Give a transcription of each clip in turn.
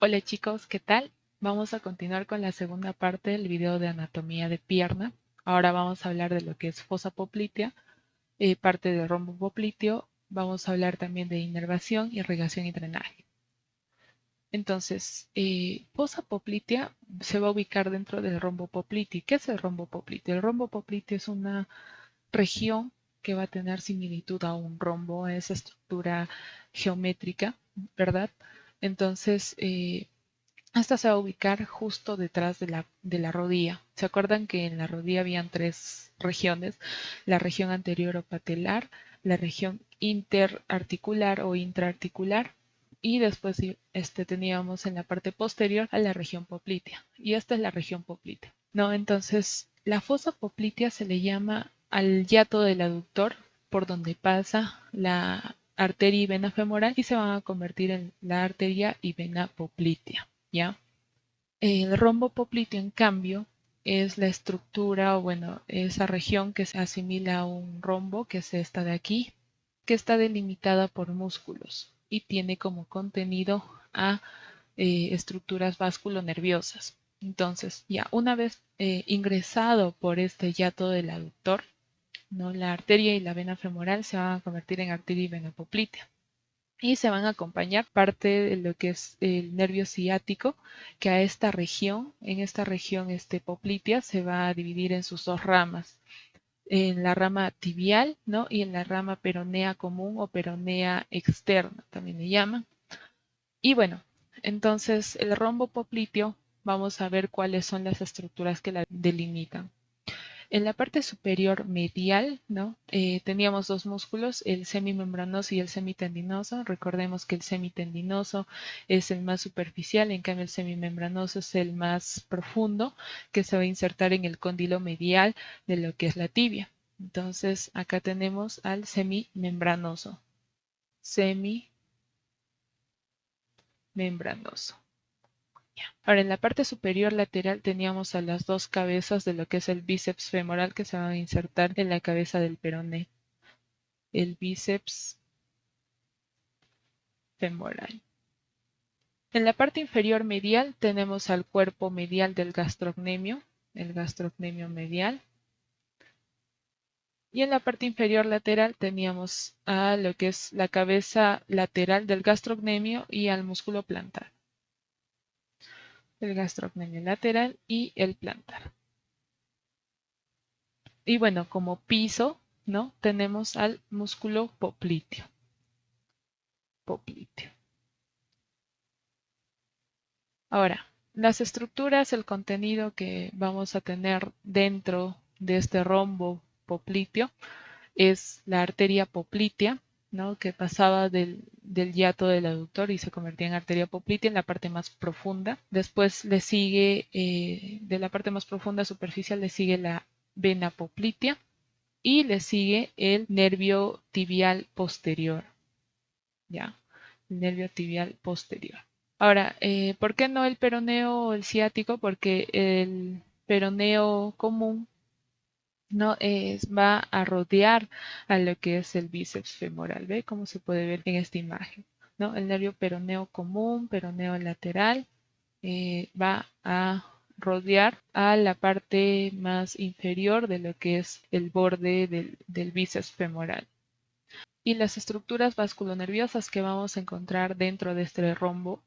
Hola chicos, ¿qué tal? Vamos a continuar con la segunda parte del video de anatomía de pierna. Ahora vamos a hablar de lo que es fosa poplitea, parte del rombo popliteo. Vamos a hablar también de inervación, irrigación y drenaje. Entonces, fosa poplitea se va a ubicar dentro del rombo popliteo. ¿Qué es el rombo popliteo? El rombo popliteo es una región que va a tener similitud a un rombo, a esa estructura geométrica, ¿verdad? Entonces, esta se va a ubicar justo detrás de la rodilla. ¿Se acuerdan que en la rodilla habían tres regiones? La región anterior o patelar, la región interarticular o intraarticular y después teníamos en la parte posterior a la región poplitea. Y esta es la región poplitea. ¿No? Entonces, la fosa poplitea se le llama al hiato del aductor por donde pasa la arteria y vena femoral y se van a convertir en la arteria y vena poplitea. ¿Ya? El rombo popliteo, en cambio, es la estructura o bueno, esa región que se asimila a un rombo, que es esta de aquí, que está delimitada por músculos y tiene como contenido a estructuras vasculonerviosas. Entonces, ya una vez ingresado por este hiato del aductor, ¿no? La arteria y la vena femoral se van a convertir en arteria y vena poplitea y se van a acompañar parte de lo que es el nervio ciático, que a esta región, en esta región poplitea, se va a dividir en sus dos ramas, en la rama tibial, ¿no? Y en la rama peronea común o peronea externa, también le llaman. Y bueno, entonces el rombo popliteo, vamos a ver cuáles son las estructuras que la delimitan. En la parte superior medial, ¿no? Teníamos dos músculos, el semimembranoso y el semitendinoso. Recordemos que el semitendinoso es el más superficial, en cambio el semimembranoso es el más profundo, que se va a insertar en el cóndilo medial de lo que es la tibia. Entonces, acá tenemos al semimembranoso. Semimembranoso. Ahora, en la parte superior lateral teníamos a las dos cabezas de lo que es el bíceps femoral que se van a insertar en la cabeza del peroné. El bíceps femoral. En la parte inferior medial tenemos al cuerpo medial del gastrocnemio, el gastrocnemio medial. Y en la parte inferior lateral teníamos a lo que es la cabeza lateral del gastrocnemio y al músculo plantar. El gastrocnemio lateral y el plantar. Y bueno, como piso, ¿no? Tenemos al músculo popliteo. Popliteo. Ahora, las estructuras, el contenido que vamos a tener dentro de este rombo popliteo es la arteria poplitea, ¿no? Que pasaba del hiato del aductor y se convertía en arteria poplitea en la parte más profunda. Después le sigue, de la parte más profunda superficial, le sigue la vena poplitea y le sigue el nervio tibial posterior. ¿Ya? El nervio tibial posterior. Ahora, ¿por qué no el peroneo o el ciático? Porque el peroneo común no va a rodear a lo que es el bíceps femoral. ¿Ve cómo se puede ver en esta imagen? ¿No? El nervio peroneo común, peroneo lateral, va a rodear a la parte más inferior de lo que es el borde del bíceps femoral. Y las estructuras vasculonerviosas que vamos a encontrar dentro de este rombo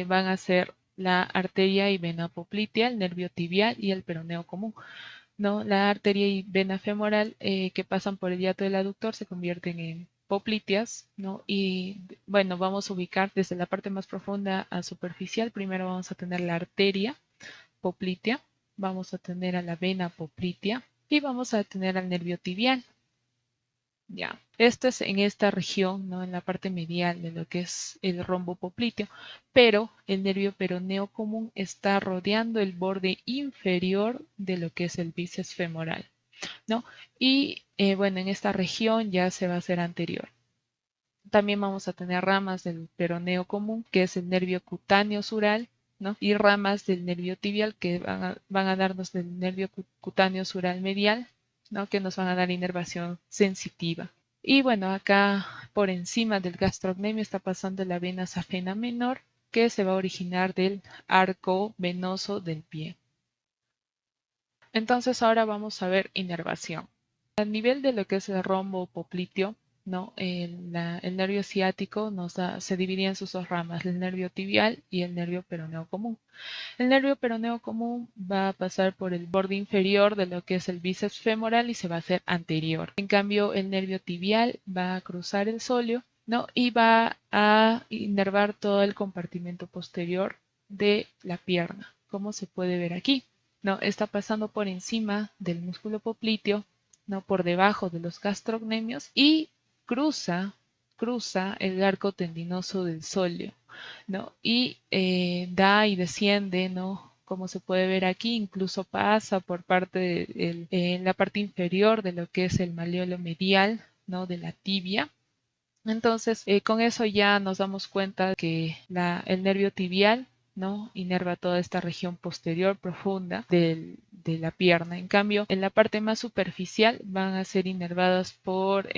van a ser la arteria y vena poplitea, el nervio tibial y el peroneo común. ¿No? La arteria y vena femoral que pasan por el hiato del aductor se convierten en popliteas, ¿no? Y bueno, vamos a ubicar desde la parte más profunda a superficial. Primero vamos a tener la arteria poplitea, vamos a tener a la vena poplitea y vamos a tener al nervio tibial. Ya, esta es en esta región, ¿no? En la parte medial de lo que es el rombo popliteo, pero el nervio peroneo común está rodeando el borde inferior de lo que es el bíceps femoral, ¿no? Y bueno, en esta región ya se va a hacer anterior. También vamos a tener ramas del peroneo común, que es el nervio cutáneo sural, ¿no? Y ramas del nervio tibial que van a darnos del nervio cutáneo sural medial, ¿no? Que nos van a dar inervación sensitiva. Y bueno, acá por encima del gastrocnemio está pasando la vena safena menor que se va a originar del arco venoso del pie. Entonces ahora vamos a ver inervación. A nivel de lo que es el rombo popliteo, ¿no? El nervio ciático se dividía en sus dos ramas, el nervio tibial y el nervio peroneo común. El nervio peroneo común va a pasar por el borde inferior de lo que es el bíceps femoral y se va a hacer anterior. En cambio, el nervio tibial va a cruzar el sóleo, ¿no? Y va a inervar todo el compartimento posterior de la pierna, como se puede ver aquí. ¿No? Está pasando por encima del músculo popliteo, ¿no? Por debajo de los gastrocnemios y cruza el arco tendinoso del sóleo, ¿no? Y da y desciende, ¿no? Como se puede ver aquí, incluso pasa por en la parte inferior de lo que es el malleolo medial, ¿no? De la tibia. Entonces, con eso ya nos damos cuenta que el nervio tibial, ¿no? Inerva toda esta región posterior profunda de la pierna. En cambio, en la parte más superficial van a ser inervadas por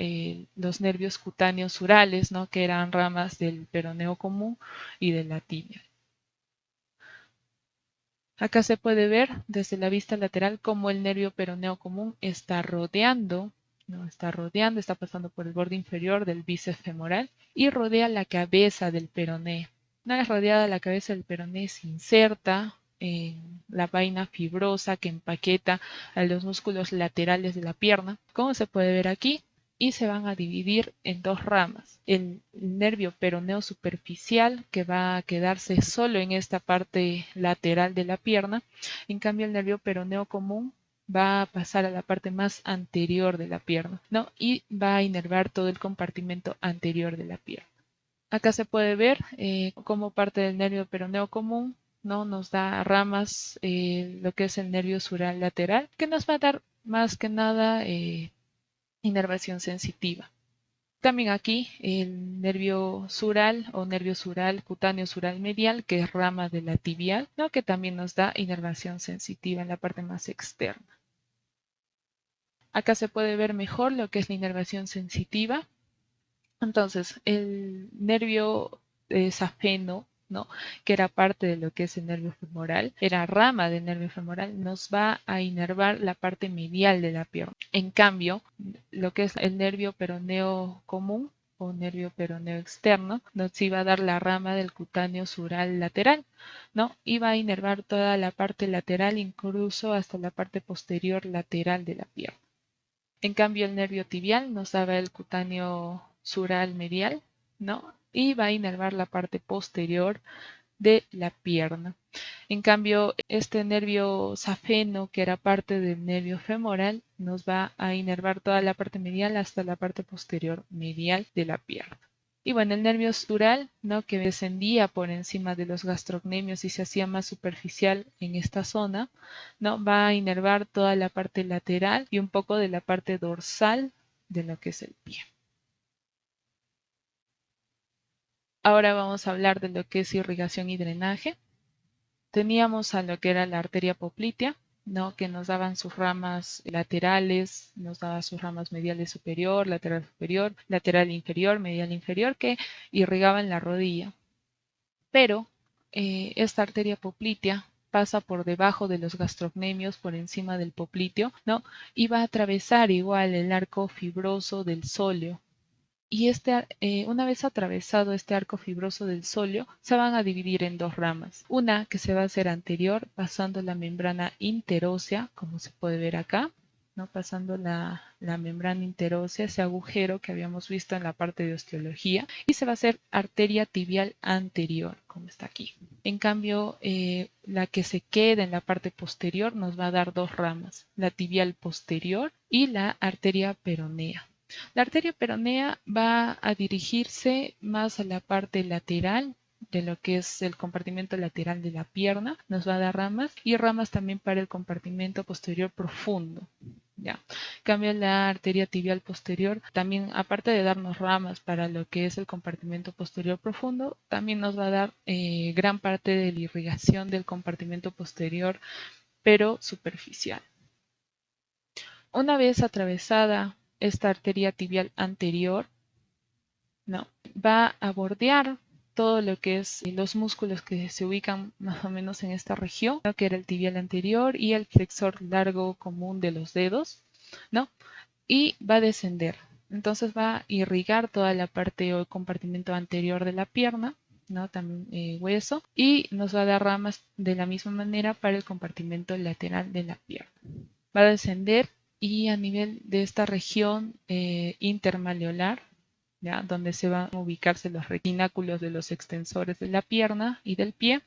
los nervios cutáneos surales, ¿no? Que eran ramas del peroneo común y de la tibia. Acá se puede ver desde la vista lateral cómo el nervio peroneo común está rodeando, ¿no? Está pasando por el borde inferior del bíceps femoral y rodea la cabeza del peroné. Una vez rodeada la cabeza del peroné, se inserta en la vaina fibrosa que empaqueta a los músculos laterales de la pierna, como se puede ver aquí, y se van a dividir en dos ramas. El nervio peroneo superficial, que va a quedarse solo en esta parte lateral de la pierna. En cambio, el nervio peroneo común va a pasar a la parte más anterior de la pierna, ¿no? Y va a inervar todo el compartimento anterior de la pierna. Acá se puede ver cómo parte del nervio peroneo común, ¿no? Nos da ramas, lo que es el nervio sural lateral, que nos va a dar más que nada inervación sensitiva. También aquí el nervio sural o nervio sural, cutáneo sural medial, que es rama de la tibial, ¿no? Que también nos da inervación sensitiva en la parte más externa. Acá se puede ver mejor lo que es la inervación sensitiva. Entonces, el nervio safeno, ¿no? Que era parte de lo que es el nervio femoral, era rama del nervio femoral, nos va a inervar la parte medial de la pierna. En cambio, lo que es el nervio peroneo común o nervio peroneo externo, nos iba a dar la rama del cutáneo sural lateral, ¿no? Iba a inervar toda la parte lateral, incluso hasta la parte posterior lateral de la pierna. En cambio, el nervio tibial nos daba el cutáneo sural medial, ¿no? Y va a inervar la parte posterior de la pierna. En cambio, este nervio safeno, que era parte del nervio femoral, nos va a inervar toda la parte medial hasta la parte posterior medial de la pierna. Y bueno, el nervio sural, ¿no? Que descendía por encima de los gastrocnemios y se hacía más superficial en esta zona, ¿no? Va a inervar toda la parte lateral y un poco de la parte dorsal de lo que es el pie. Ahora vamos a hablar de lo que es irrigación y drenaje. Teníamos a lo que era la arteria poplitea, ¿no? Que nos daban sus ramas laterales, nos daba sus ramas mediales superior, lateral inferior, medial inferior, que irrigaban la rodilla. Pero esta arteria poplitea pasa por debajo de los gastrocnemios, por encima del popliteo, ¿no? Y va a atravesar igual el arco fibroso del sóleo. Y una vez atravesado este arco fibroso del sóleo, se van a dividir en dos ramas. Una que se va a hacer anterior, pasando la membrana interósea, como se puede ver acá, ¿no? Pasando la membrana interósea, ese agujero que habíamos visto en la parte de osteología, y se va a hacer arteria tibial anterior, como está aquí. En cambio, la que se queda en la parte posterior nos va a dar dos ramas, la tibial posterior y la arteria peronea. La arteria peronea va a dirigirse más a la parte lateral de lo que es el compartimento lateral de la pierna, nos va a dar ramas y ramas también para el compartimento posterior profundo. Ya. Cambia la arteria tibial posterior, también aparte de darnos ramas para lo que es el compartimento posterior profundo, también nos va a dar gran parte de la irrigación del compartimento posterior, pero superficial. Una vez atravesada esta arteria tibial anterior, ¿no? Va a bordear todo lo que es los músculos que se ubican más o menos en esta región, ¿no? Que era el tibial anterior y el flexor largo común de los dedos, ¿no? Y va a descender. Entonces va a irrigar toda la parte o compartimento anterior de la pierna, ¿no? También hueso, y nos va a dar ramas de la misma manera para el compartimento lateral de la pierna. Va a descender y a nivel de esta región intermaleolar, ¿ya? Donde se van a ubicarse los retináculos de los extensores de la pierna y del pie,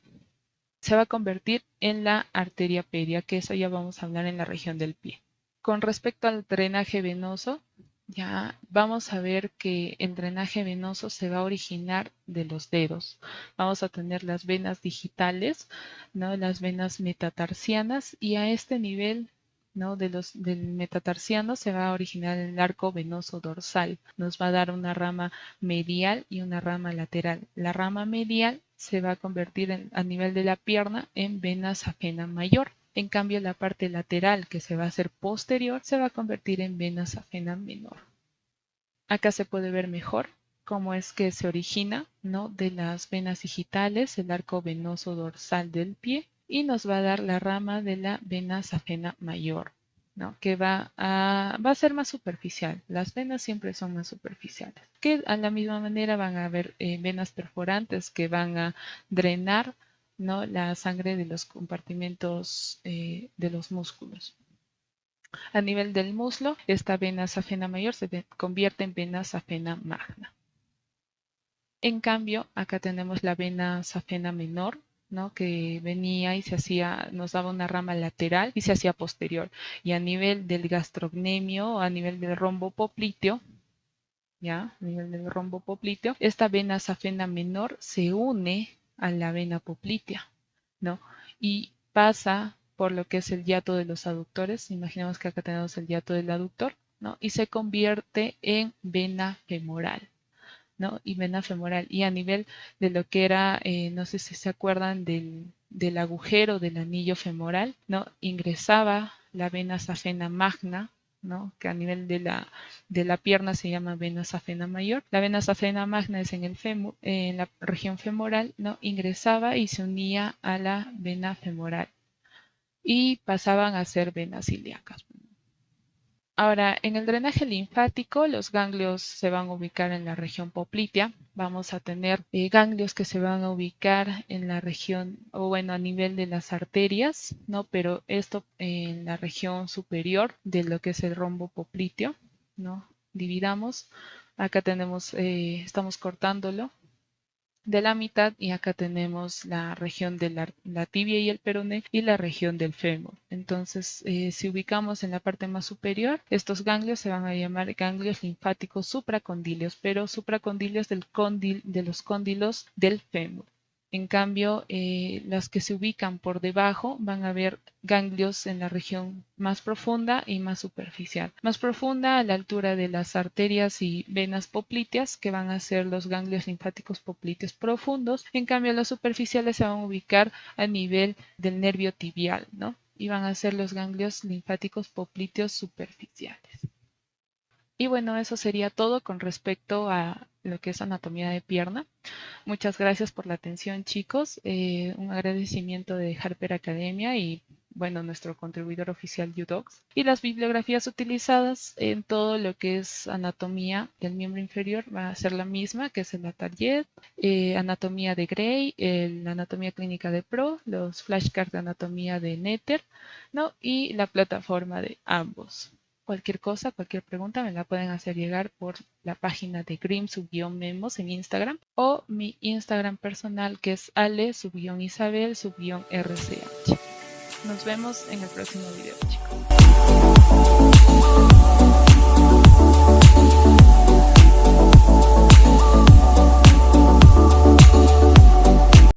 se va a convertir en la arteria pedia, que eso ya vamos a hablar en la región del pie. Con respecto al drenaje venoso, ya vamos a ver que el drenaje venoso se va a originar de los dedos. Vamos a tener las venas digitales, ¿no? Las venas metatarsianas, y a este nivel, ¿no? Del metatarsiano se va a originar el arco venoso dorsal. Nos va a dar una rama medial y una rama lateral. La rama medial se va a convertir a nivel de la pierna en vena safena mayor. En cambio, la parte lateral, que se va a hacer posterior, se va a convertir en vena safena menor. Acá se puede ver mejor cómo es que se origina, ¿no? De las venas digitales, el arco venoso dorsal del pie, y nos va a dar la rama de la vena safena mayor, ¿no? Que va a ser más superficial. Las venas siempre son más superficiales. Que a la misma manera van a haber venas perforantes que van a drenar, ¿no? La sangre de los compartimentos de los músculos. A nivel del muslo, esta vena safena mayor se convierte en vena safena magna. En cambio, acá tenemos la vena safena menor, ¿no? Que venía y se hacía, nos daba una rama lateral y se hacía posterior. Y a nivel del gastrocnemio, a nivel del rombo popliteo, ¿ya? A nivel del rombo popliteo, esta vena safena menor se une a la vena poplitea, ¿no? Y pasa por lo que es el hiato de los aductores. Imaginemos que acá tenemos el hiato del aductor, ¿no? Y se convierte en vena femoral, ¿no? Y vena femoral. Y a nivel de lo que era, no sé si se acuerdan del agujero del anillo femoral, ¿no? Ingresaba la vena safena magna, ¿no? Que a nivel de la pierna se llama vena safena mayor. La vena safena magna es en el fémur, en la región femoral, ¿no? Ingresaba y se unía a la vena femoral y pasaban a ser venas ilíacas. Ahora, en el drenaje linfático, los ganglios se van a ubicar en la región poplitea. Vamos a tener ganglios que se van a ubicar en la región, o bueno, a nivel de las arterias, ¿no? Pero esto en la región superior de lo que es el rombo popliteo, ¿no? Dividamos. Acá tenemos, estamos cortándolo de la mitad, y acá tenemos la región de la tibia y el peroné y la región del fémur. Entonces, si ubicamos en la parte más superior, estos ganglios se van a llamar ganglios linfáticos supracondíleos, pero supracondíleos de los cóndilos del fémur. En cambio, las que se ubican por debajo van a ver ganglios en la región más profunda y más superficial. Más profunda a la altura de las arterias y venas popliteas, que van a ser los ganglios linfáticos popliteos profundos. En cambio, los superficiales se van a ubicar a nivel del nervio tibial, ¿no? Y van a ser los ganglios linfáticos popliteos superficiales. Y bueno, eso sería todo con respecto a lo que es anatomía de pierna. Muchas gracias por la atención, chicos. Un agradecimiento de Harper Academia y, bueno, nuestro contribuidor oficial UDocs. Y las bibliografías utilizadas en todo lo que es anatomía del miembro inferior va a ser la misma, que es el Atelier, anatomía de Gray, la anatomía clínica de Pro, los flashcards de anatomía de Netter, ¿no? Y la plataforma de ambos. Cualquier cosa, cualquier pregunta me la pueden hacer llegar por la página de Grim_Memos en Instagram, o mi Instagram personal, que es ale_isabel_rch. Nos vemos en el próximo video, chicos.